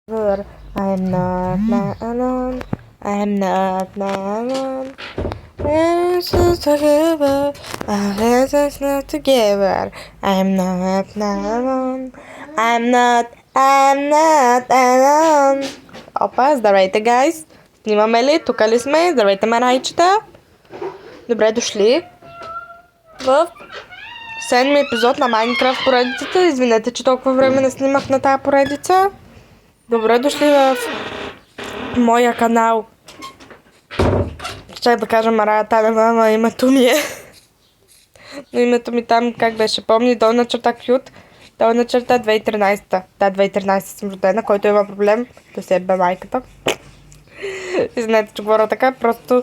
I'm not alone. I'm not alone. We're so together. Our hands not together. I'm not alone. I'm not alone. Опа, здравейте, гайс! Снимаме ли? Тук ли сме? Здравейте, марайчета! Добре дошли в 7-ми епизод на Майнкрафт поредицата. Извинете, че толкова време не снимах на тая поредица. Добре дошли в моя канал. Щях да кажа Марая Танева, но името ми е. Но името ми там, как беше, помни, долна черта Кют, долна черта 2013. Да, 2013 съм родена, който има проблем да се ебе майката. И знаете, че говоря така, просто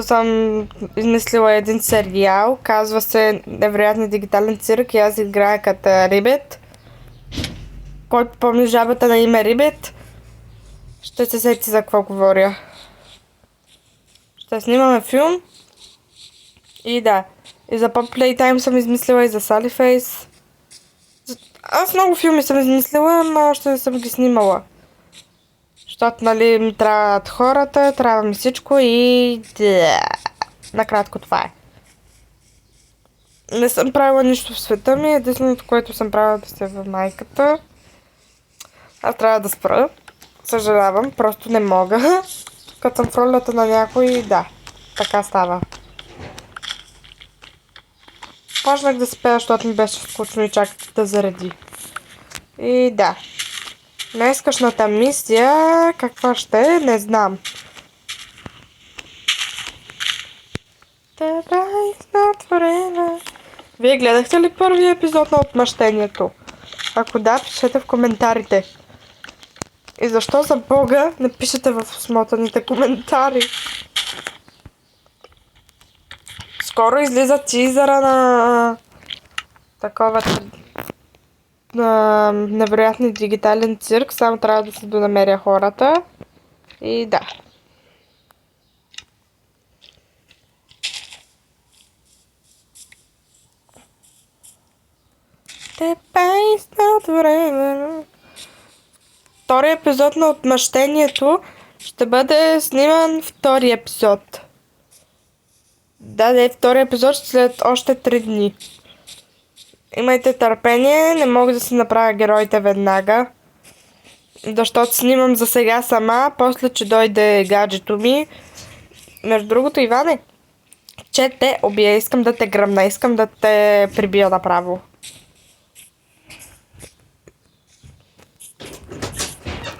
съм измислила един сериал, казва се Невероятният дигитален цирк и аз играя като Рибет. Който помни жабата на име Рибет, ще се сети за какво говоря. Ще снимаме филм. И да. И за Pop Playtime съм измислила и за Sallyface. Аз много филми съм измислила, но още не съм ги снимала. Защото, нали, ми трябват хората, трябва ми всичко и... Да. Накратко това е. Не съм правила нищо в света ми, единственото, което съм правила да се в майката. Аз трябва да спра. Съжалявам, просто не мога. Като съм в ролята на някой, да. Така става. Почнах да спея, защото ми беше скучно и чаках да зареди. И да. Днескашната мисия, каква ще е, не знам. Вие гледахте ли първия епизод на Отмъщението? Ако да, пишете в коментарите. И защо за Бога не пишете в смотаните коментари? Скоро излиза тизъра на такова на невероятен дигитален цирк. Само трябва да се донамеря хората. И да. Втория епизод на Отмъщението ще бъде сниман втори епизод. Да, втория епизод след още 3 дни. Имайте търпение, не мога да си направя героите веднага. Защото снимам за сега сама, после че дойде гаджето ми. Между другото, Иване, че те убия, искам да те гръмна, искам да те прибия направо.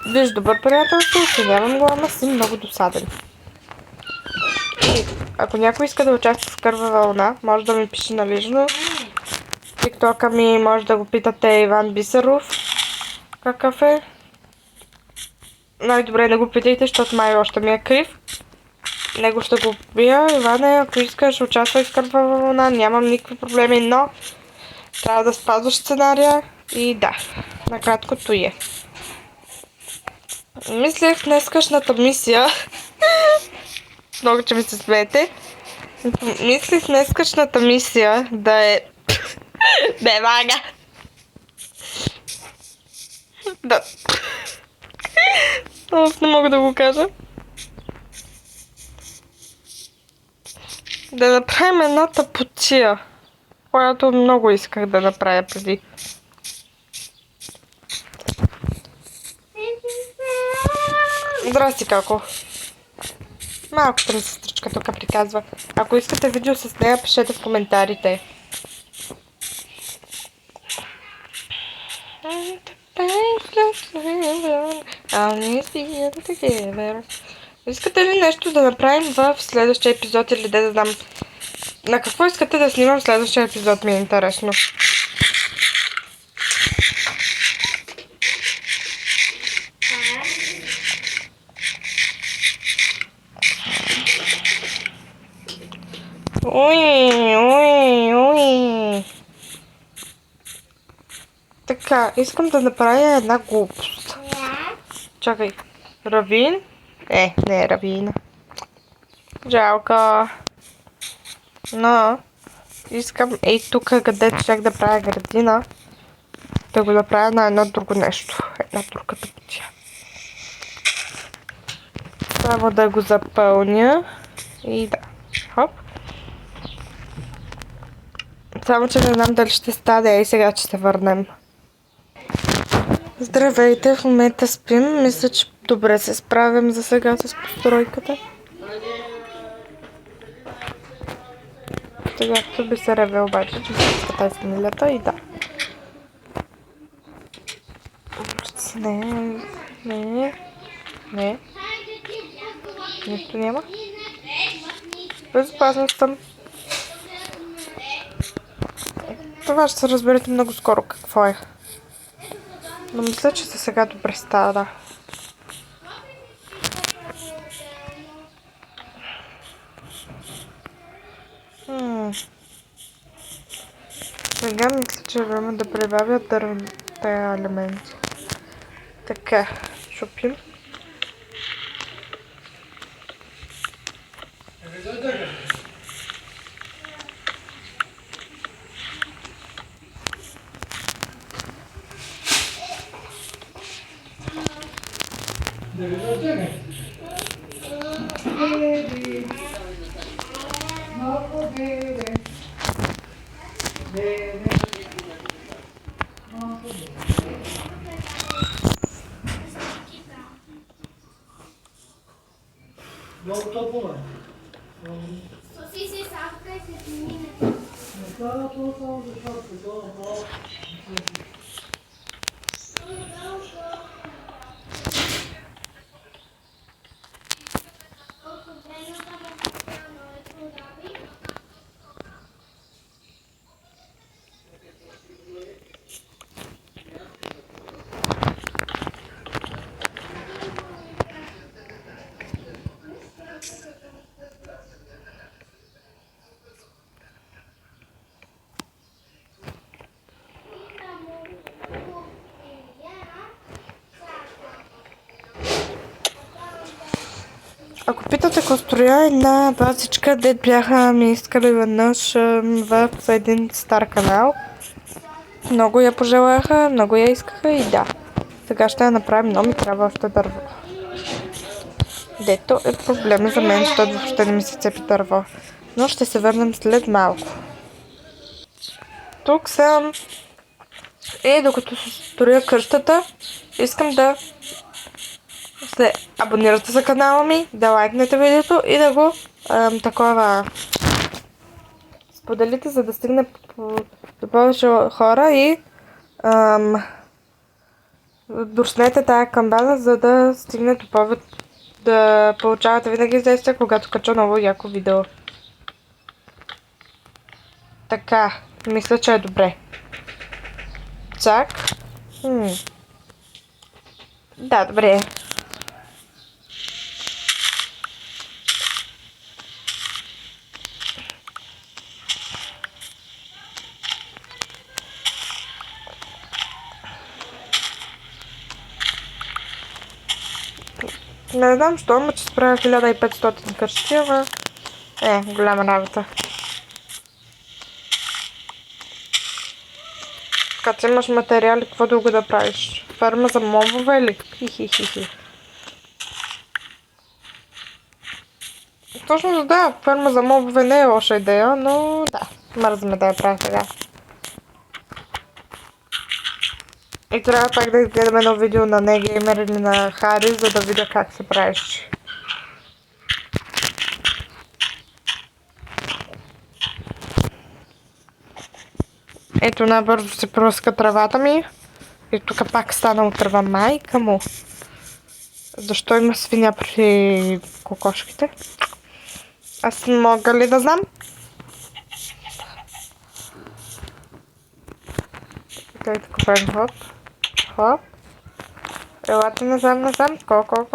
Виж, добър приятел си, оценявам го, ама си много досаден. И ако някой иска да участва в Кърва вълна, може да ми пише на лично. Тиктока ми може да го питате Иван Бисеров. Какъв е? Най-добре не го питайте, защото май още ми е крив. Него ще го бия. Иване, ако искаш, участвай в Кърва вълна, нямам никакви проблеми, но трябва да спазваш сценария и да, накраткото е. Мислех днескашната мисия. Много, че ми се смеете. Мислех днескашната мисия да е... Бевага! Да. Не мога да го кажа. Да направим една тъпотия, която много исках да направя преди. Здрасти, како. Малката ми сестричка тук приказва. Ако искате видео с нея, пишете в коментарите. Искате ли нещо да направим в следващия епизод или да знам? На какво искате да снимам в следващия епизод, ми е интересно. Ой. Така, искам да направя една глупост. Чакай. Равин? Не е равина. Жалко. Но искам тук, където щях да правя градина, да го направя на едно друго нещо. Една друга пътя. само да го запълня. И да. Хоп. Само, че не знам дали ще стане. И сега ще се върнем. Здравейте, в момента спим. Мисля, че добре се справям за сега с постройката. Сега ще би се реве обаче, че се иска тази фамилията и да. Не. Нищо няма. Безопасен съм. Това ще се разберете много скоро какво е. Но мисля, че за сега добре става, да. Сега мисля, че е време да прибавя дървните елементи. Така, шупим. Ако питате конструя една базичка, дет бяха ми искали веднъж в един стар канал. Много я пожелаха, много я искаха и да. Сега ще я направим, но ми трябва още дърво. Дето е проблема за мен, защото въобще не ми се цепи дърво. Но ще се върнем след малко. Тук съм. И докато се строя къщата, искам да се абонирате за канала ми, да лайкнете видеото и да го споделите, за да стигне до повече хора и дурснете тая камбана, за да стигне до повече, да получавате винаги известия, когато кача ново яко видео. Така, мисля, че е добре. Чак. Да, добре. Не знам, що, ама че справя 1500 къщи, ама голяма работа. Като имаш материали, какво друго да правиш? Ферма за мобове или? Хи-хи-хи-хи. Точно да, ферма за мобове не е лоша идея, но да, мързаме да я правя сега. И трябва пак да гледаме едно видео на Негеймер или на Хари, за да видя как се правиш. Ето набързо се пръска травата ми. И тук пак стана от трава, майка му. Защо има свиня при кокошките? Аз мога ли да знам? Така и така правим хоп. Хоп. Елате назад. Колко.